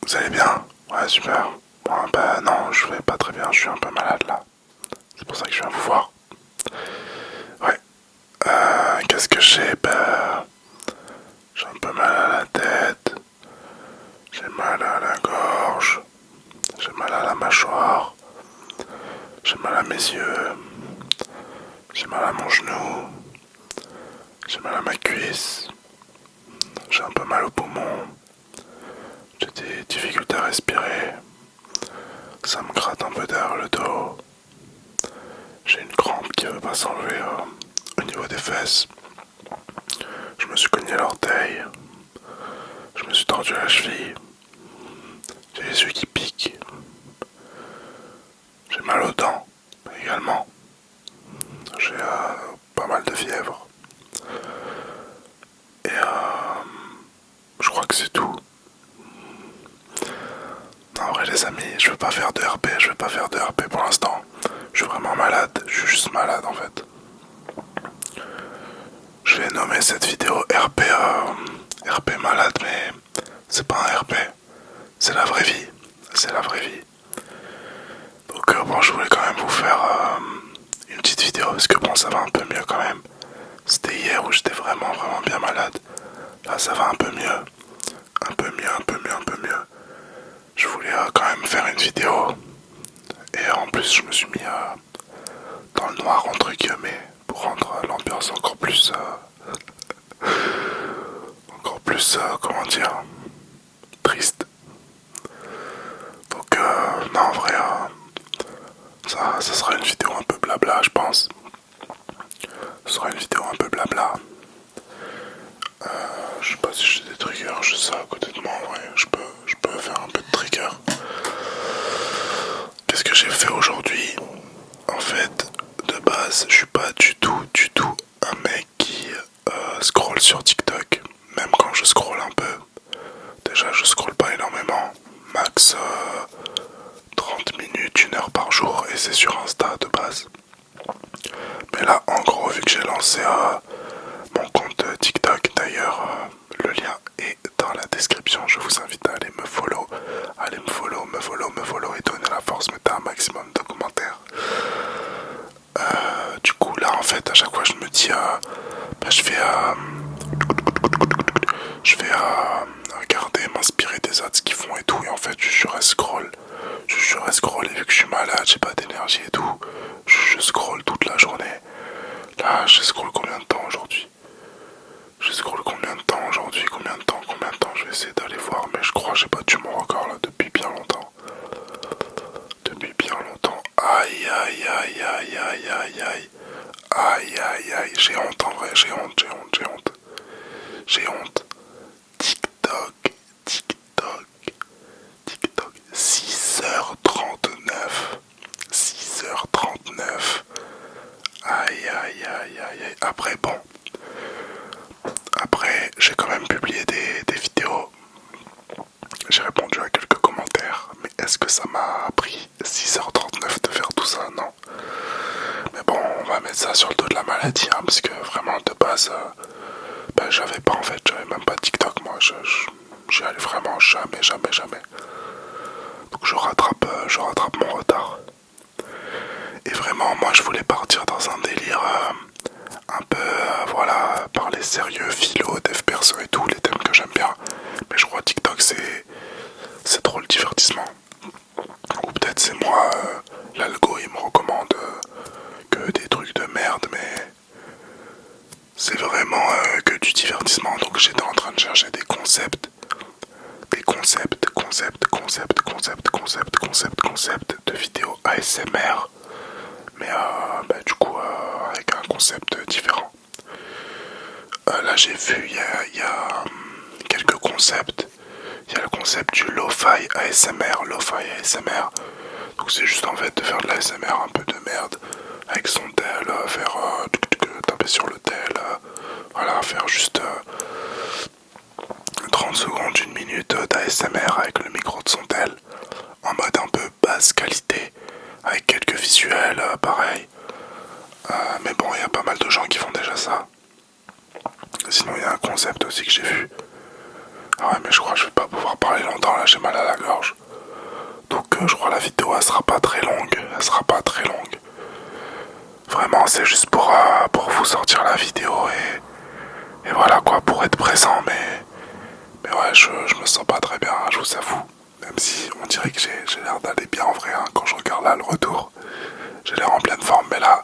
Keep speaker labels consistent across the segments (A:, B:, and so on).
A: Vous allez bien? Ouais, super. Bon, bah non, je vais pas très bien, je suis un peu malade là. C'est pour ça que je viens vous voir. Ouais. Qu'est-ce que j'ai? Bah, j'ai un peu mal à la tête, j'ai mal à la gorge, j'ai mal à la mâchoire, j'ai mal à mes yeux, j'ai mal à mon genou, j'ai mal à ma cuisse, j'ai un peu mal au poumon, j'ai des difficultés à respirer, ça me gratte un peu derrière le dos, j'ai une crampe qui veut pas s'enlever au niveau des fesses. Je me suis cogné l'orteil, je me suis tordu la cheville, j'ai les yeux qui piquent, j'ai mal aux dents également, j'ai pas mal de fièvre. Et je crois que c'est tout. En vrai les amis, je veux pas faire de RP, je veux pas faire de RP pour l'instant. Je suis vraiment malade, je suis juste malade en fait. Je vais nommer cette vidéo RP, RP malade, mais c'est pas un RP, c'est la vraie vie. C'est la vraie vie. Donc bon, je voulais quand même vous faire une petite vidéo parce que bon, ça va un peu mieux quand même. C'était hier où j'étais vraiment bien malade. Là, ça va un peu mieux. Un peu mieux, un peu mieux, un peu mieux. Je voulais quand même faire une vidéo. Et en plus, je me suis mis dans le noir, entre guillemets, pour rendre l'ambiance encore plus, comment dire, triste. Donc, non, en vrai, ça sera une vidéo un peu blabla, je pense. Ce sera une vidéo un peu blabla. Je sais pas si j'ai des triggers, je sais à côté de moi, en vrai, je peux faire un peu de triggers. Qu'est-ce que j'ai fait aujourd'hui? En fait, de base, je suis pas du tout un mec qui scrolle sur TikTok. Même quand je scrolle un peu. Déjà, je scrolle pas énormément. Max 30 minutes, 1 heure par jour. Et c'est sur Insta de base. Mais là, en gros, vu que j'ai lancé mon compte TikTok, d'ailleurs, le lien est dans la description. Je vous invite à aller me follow. Allez me follow et donner la force. Mettez un maximum de commentaires. Du coup, là, en fait, à chaque fois, je me dis, bah, je vais regarder, m'inspirer des ads qu'ils font et tout. Et en fait, je scroll. Je scroll et vu que je suis malade, j'ai pas d'énergie et tout. Je scroll toute la journée. Là, je scroll combien de temps aujourd'hui? Je scroll combien de temps aujourd'hui? Combien de temps? Je vais essayer d'aller voir, mais je crois que j'ai battu mon record là depuis bien longtemps. Depuis bien longtemps. Aïe aïe aïe aïe aïe aïe aïe. Aïe aïe aïe. J'ai honte en vrai, j'ai honte, j'ai honte, j'ai honte. J'ai honte. TikTok, TikTok, TikTok. 6h39. 6h39. Aïe aïe aïe aïe aïe. Après bon. Après j'ai quand même publié des vidéos. J'ai répondu à quelques commentaires. Mais est-ce que ça m'a pris 6h39 de faire tout ça? Non. Mais bon, on va mettre ça sur le dos de la maladie, hein, parce que vraiment de base, bah, j'avais pas en fait, j'avais même pas TikTok moi, j'y allais vraiment jamais, jamais, jamais. Donc je rattrape mon retard. Et vraiment, moi je voulais partir dans un délire un peu, voilà, parler sérieux, philo, dev perso et tout, les thèmes que j'aime bien. Mais je crois que TikTok c'est trop le divertissement. Ou peut-être c'est moi, l'algo il me recommande que des trucs de merde, mais c'est vraiment que du divertissement. Donc j'étais en train de chercher des concepts de vidéos ASMR, mais bah, du coup avec un concept différent. Là j'ai vu, il y a quelques concepts. Il y a le concept du lo-fi ASMR, donc c'est juste en fait de faire de l'ASMR un peu de merde avec son tel, faire taper sur le tel, voilà, faire juste 30 secondes, 1 minute d'ASMR avec le micro de son tel, en mode un peu basse qualité, avec quelques visuels, pareil. Mais bon, il y a pas mal de gens qui font déjà ça. Sinon, il y a un concept aussi que j'ai vu. Ah ouais, mais je crois que je vais pas pouvoir parler parler longtemps là, j'ai mal à la gorge. Donc je crois la vidéo elle sera pas très longue. Elle sera pas très longue. Vraiment c'est juste pour vous sortir la vidéo et voilà quoi, pour être présent. Mais ouais, je me sens pas très bien, je vous avoue. Même si on dirait que j'ai l'air d'aller bien en vrai, hein, quand je regarde là le retour. J'ai l'air en pleine forme, mais là,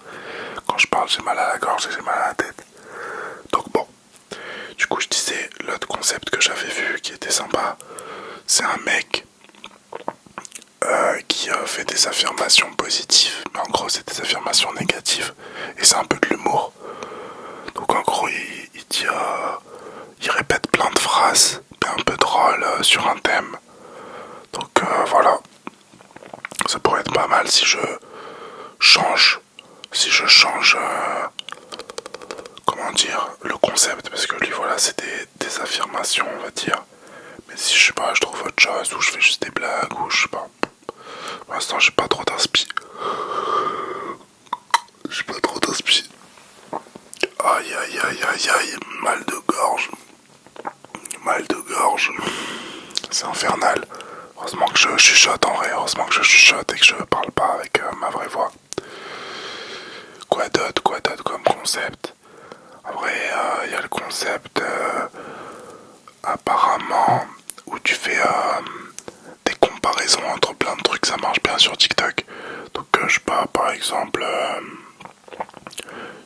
A: quand je parle, j'ai mal à la gorge et j'ai mal à la tête. Donc bon, du coup je disais, l'autre concept que j'avais vu qui était sympa, c'est un mec qui fait des affirmations positives, mais en gros c'est des affirmations négatives, et c'est un peu de l'humour. Donc en gros il dit, il répète plein de phrases, un peu drôles sur un thème. Donc voilà, ça pourrait être pas mal si je change, comment dire, le concept, parce que lui voilà c'est des affirmations on va dire. Mais si je sais pas, je trouve autre chose, ou je fais juste des blagues, ou je sais pas. Pour l'instant j'ai pas trop d'inspi. J'ai pas trop d'inspi. Aïe aïe aïe aïe aïe, mal de gorge. Mal de gorge. C'est infernal. Heureusement que je chuchote en vrai, heureusement que je chuchote et que je parle pas avec ma vraie voix. Quoi d'autre comme concept? En vrai, il y a le concept apparemment où tu fais des comparaisons entre plein de trucs, ça marche bien sur TikTok. Donc je sais pas, par exemple,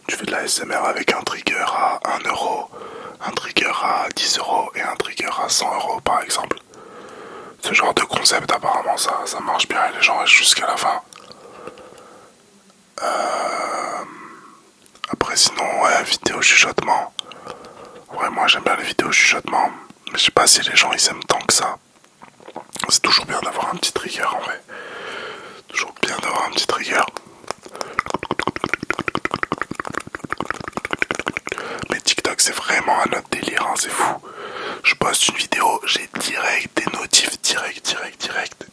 A: tu fais de la SMR avec un trigger à 1€, un trigger à 10€ et un trigger à 100€ par exemple. Ce genre de concept apparemment ça marche bien et les gens restent jusqu'à la fin. Après sinon ouais, vidéo chuchotement. Ouais, moi j'aime bien les vidéos chuchotement, mais je sais pas si les gens ils aiment tant que ça. C'est toujours bien d'avoir un petit trigger en vrai. Toujours bien d'avoir un petit trigger. Mais TikTok c'est vraiment un autre délire, hein, c'est fou. Je poste une vidéo, j'ai direct des notifs, direct.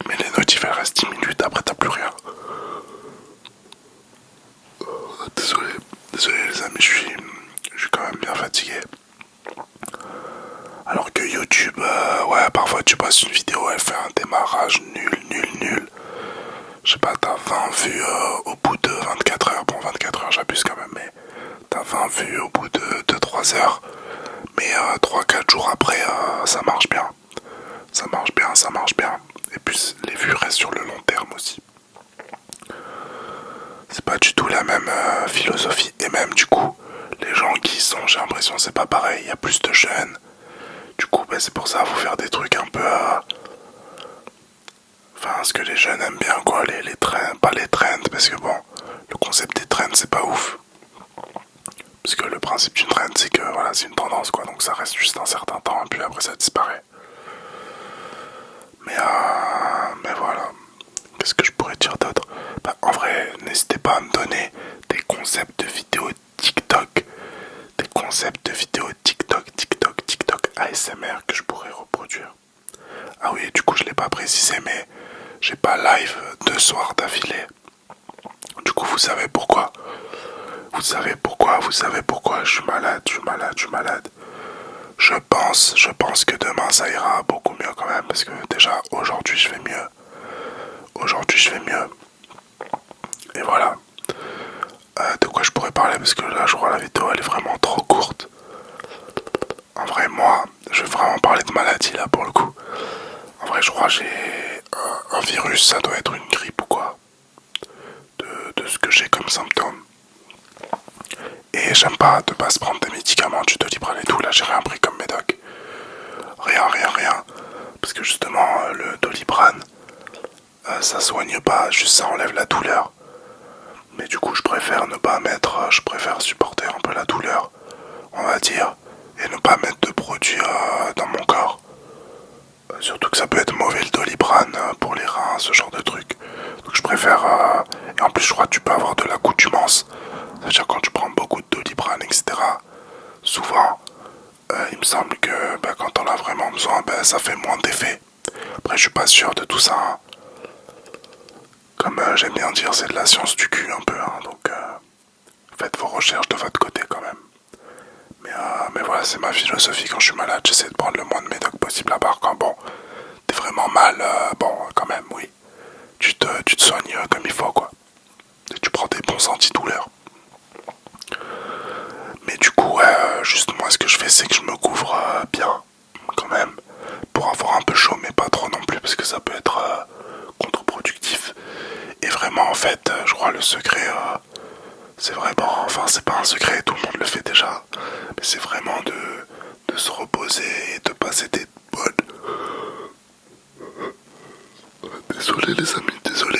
A: Mais les notifs elles restent 10 minutes, après t'as plus rien. Désolé les amis, je suis quand même bien fatigué. Alors que YouTube, ouais, parfois tu passes une vidéo, elle fait un démarrage nul. Je sais pas, t'as 20 vues au bout de 24 heures. Bon, 24 heures, j'abuse quand même, mais t'as 20 vues au bout de 3 heures. Mais 3-4 jours après, ça marche bien. Ça marche bien. Et puis les vues restent sur le long terme aussi. C'est pas du tout la même philosophie. Et même du coup, les gens qui sont, j'ai l'impression, c'est pas pareil. Il y a plus de jeunes. Du coup, bah, c'est pour ça, faut faire des trucs un peu... Enfin, ce que les jeunes aiment bien, quoi. Les trends, pas les trends, parce que bon, le concept des trends, c'est pas ouf. Parce que le principe d'une trend, c'est que voilà, c'est une tendance, quoi. Donc ça reste juste un certain temps, et puis après ça disparaît. Mais voilà. Qu'est-ce que je pourrais dire d'autre? Bah, en vrai, n'hésitez pas à me donner des concepts de vidéos TikTok. Des concepts de vidéos TikTok ASMR que je pourrais reproduire. Ah oui, du coup, je l'ai pas précisé, mais j'ai pas live 2 soirs d'affilée. Du coup, vous savez pourquoi? Vous savez pourquoi? Je suis malade. Je pense que demain ça ira beaucoup mieux quand même, parce que déjà aujourd'hui je vais mieux. Et voilà. De quoi je pourrais parler, parce que là je crois la vidéo elle est vraiment trop courte. En vrai, moi, je vais vraiment parler de maladie là pour le coup. En vrai, je crois que j'ai un virus, ça doit être une grippe ou quoi. De ce que j'ai comme symptômes. Et j'aime pas de pas se prendre des médicaments du Doliprane et tout. Là, j'ai rien pris comme médoc. Rien. Parce que justement, le Doliprane, ça soigne pas, juste ça enlève la douleur. Mais du coup, je préfère ne pas mettre, je préfère supporter un peu la douleur, on va dire, et ne pas mettre de produits dans mon corps. Surtout que ça peut être mauvais le Doliprane pour les reins, ce genre de truc. Donc je préfère... et en plus je crois que tu peux avoir de l'accoutumance. C'est-à-dire quand tu prends beaucoup de Doliprane, etc. Souvent, il me semble que quand on a vraiment besoin, ça fait moins d'effet. Après je suis pas sûr de tout ça. Hein. Comme j'aime bien dire, c'est de la science du cul un peu. Hein, donc faites vos recherches de votre côté quand même. Mais voilà, c'est ma philosophie quand je suis malade. J'essaie de prendre le moins de médocs possible à part quand bon... bien quand même pour avoir un peu chaud mais pas trop non plus parce que ça peut être contre-productif. Et vraiment en fait je crois le secret c'est vraiment, enfin c'est pas un secret, tout le monde le fait déjà, mais c'est vraiment de se reposer et de passer des bonnes... Désolé les amis, désolé,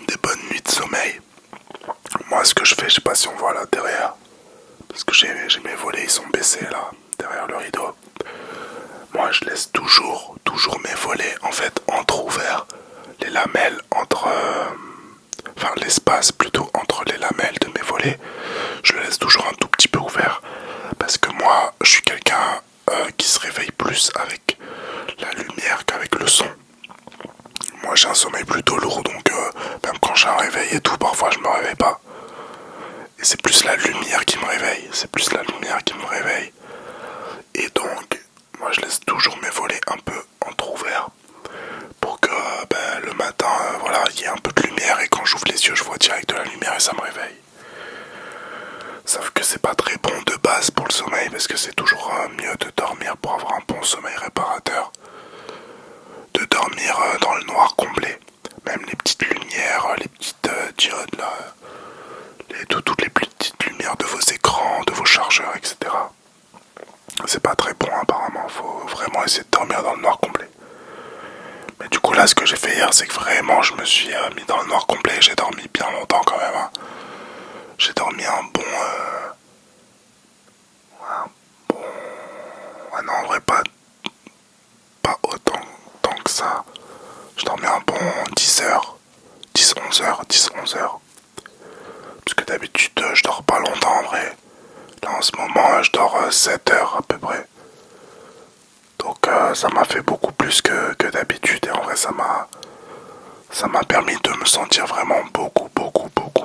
A: des bonnes nuits de sommeil. Moi ce que je fais, je sais pas si on voit là derrière, parce que j'ai mes volets, ils sont baissés là, derrière le rideau. Moi je laisse toujours mes volets en fait entre-ouverts, les lamelles entre... enfin l'espace plutôt entre les lamelles de mes volets, je le laisse toujours un tout petit peu ouvert parce que moi je suis quelqu'un qui se réveille plus avec la lumière qu'avec le son. Moi j'ai un sommeil plutôt lourd donc même quand j'ai un réveil et tout parfois je me réveille pas. Et c'est plus la lumière qui me réveille, Et donc moi je laisse toujours mes volets un peu entrouvert pour que le matin voilà il y ait un peu de lumière et quand j'ouvre les yeux je vois direct de la lumière et ça me réveille. Sauf que c'est pas très bon de base pour le sommeil parce que c'est toujours mieux de dormir pour avoir un bon sommeil réparateur. De dormir dans le noir complet. Même les petites lumières, les petites diodes là, toutes les petites lumières de vos écrans, de vos chargeurs, etc. C'est pas très bon apparemment, faut vraiment essayer de dormir dans le noir complet. Mais du coup là ce que j'ai fait hier c'est que vraiment je me suis mis dans le noir complet et j'ai dormi bien longtemps quand même. Hein. J'ai dormi un bon... Ah non, en vrai, pas autant que ça. Je dormais un bon 10 heures. 10-11 heures. Parce que d'habitude, je dors pas longtemps en vrai. Là, en ce moment, je dors 7 heures à peu près. Donc, ça m'a fait beaucoup plus que d'habitude. Et en vrai, ça m'a permis de me sentir vraiment beaucoup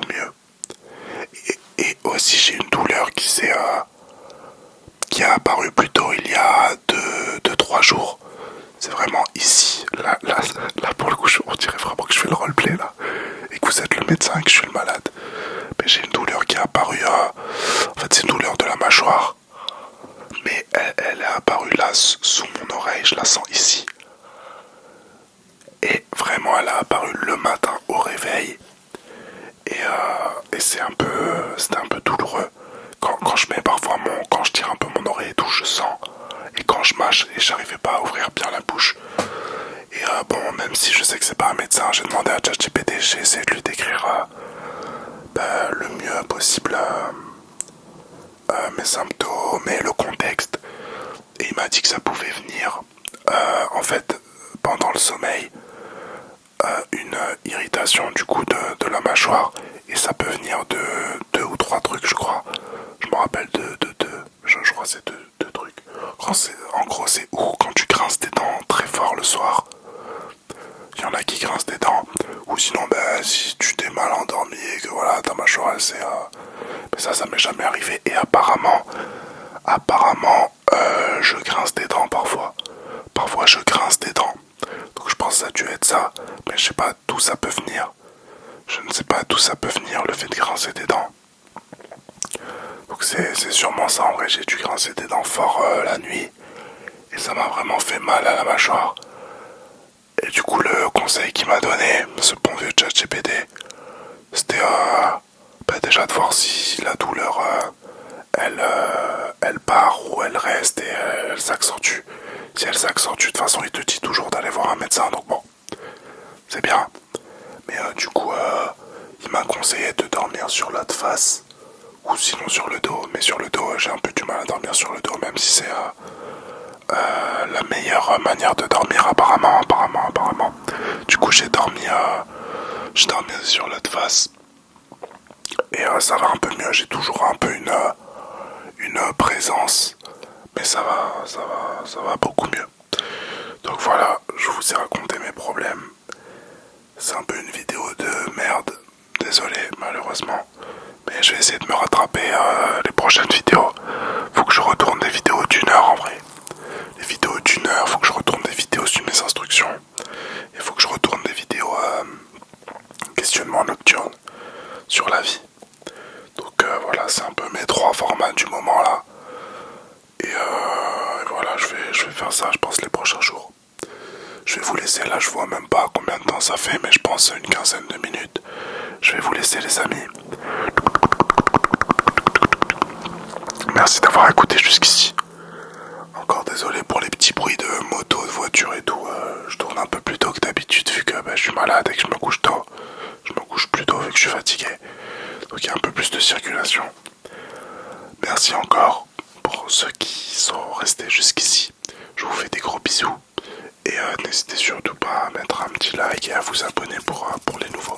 A: mieux. Et aussi, j'ai une douleur qui a apparu plus tôt il y a 2-3 jours. C'est vraiment ici, là pour le coup, on dirait vraiment que je fais le roleplay là. Et que vous êtes le médecin et que je suis le malade. Mais j'ai une douleur qui est apparue, en fait c'est une douleur de la mâchoire. Mais elle est apparue là, sous mon oreille, je la sens ici. Et vraiment elle a apparu le matin au réveil. Et c'était un peu douloureux. Quand je mets parfois quand je tire un peu mon oreille et tout, je sens. Et quand je mâche et j'arrivais pas à ouvrir bien la bouche. Et bon, même si je sais que c'est pas un médecin, j'ai demandé à ChatGPT, j'ai essayé de lui décrire le mieux possible mes symptômes et le contexte. Et il m'a dit que ça pouvait venir, en fait, pendant le sommeil, une irritation du coup de la mâchoire. Et ça peut venir de 2 ou 3 trucs, je crois. Je me rappelle je crois que c'est deux trucs. En gros, c'est ou quand tu grinces tes dents très fort le soir. Il y en a qui grincent des dents. Ou sinon, si tu t'es mal endormi et que voilà, ta mâchoire, c'est... Mais ça m'est jamais arrivé. Et apparemment, je grince des dents parfois. Parfois, je grince des dents. Donc je pense que ça a dû être ça. Mais je sais pas d'où ça peut venir. Je ne sais pas d'où ça peut venir, le fait de grincer des dents. Donc c'est sûrement ça. En vrai, j'ai dû grincer des dents fort la nuit. Et ça m'a vraiment fait mal à la mâchoire. Et du coup, le conseil qu'il m'a donné, ce bon vieux ChatGPT, c'était déjà de voir si la douleur, elle part ou elle reste et elle s'accentue. Si elle s'accentue, de toute façon, il te dit toujours d'aller voir un médecin, donc bon, c'est bien. Mais du coup, il m'a conseillé de dormir sur l'autre face, ou sinon sur le dos. Mais sur le dos, j'ai un peu du mal à dormir sur le dos, même si c'est la meilleure manière de dormir apparemment. Du coup j'ai dormi sur l'autre face et ça va un peu mieux. J'ai toujours un peu une présence, mais ça va beaucoup mieux. Donc voilà, je vous ai raconté mes problèmes. C'est un peu une vidéo de merde, désolé malheureusement, mais je vais essayer de me rattraper les prochaines vidéos. Faut que je retourne des vidéos d'1 heure en vrai. Les vidéos d'1 heure, faut que je retourne des vidéos sur mes instructions. Il faut que je retourne des vidéos questionnement nocturne sur la vie. Donc voilà, c'est un peu mes 3 formats du moment là. Et voilà. faire ça, je pense, les prochains jours. Je vais vous laisser là, je vois même pas combien de temps ça fait, mais je pense une quinzaine de minutes. Je vais vous laisser les amis. Merci d'avoir écouté jusqu'ici. Encore désolé pour les petits bruits de moto, de voiture et tout. Je tourne un peu plus tôt que d'habitude vu que je suis malade et que je me couche tôt. Je me couche plus tôt vu que je suis fatigué. Donc il y a un peu plus de circulation. Merci encore pour ceux qui sont restés jusqu'ici. Je vous fais des gros bisous. Et n'hésitez surtout pas à mettre un petit like et à vous abonner pour les nouveaux.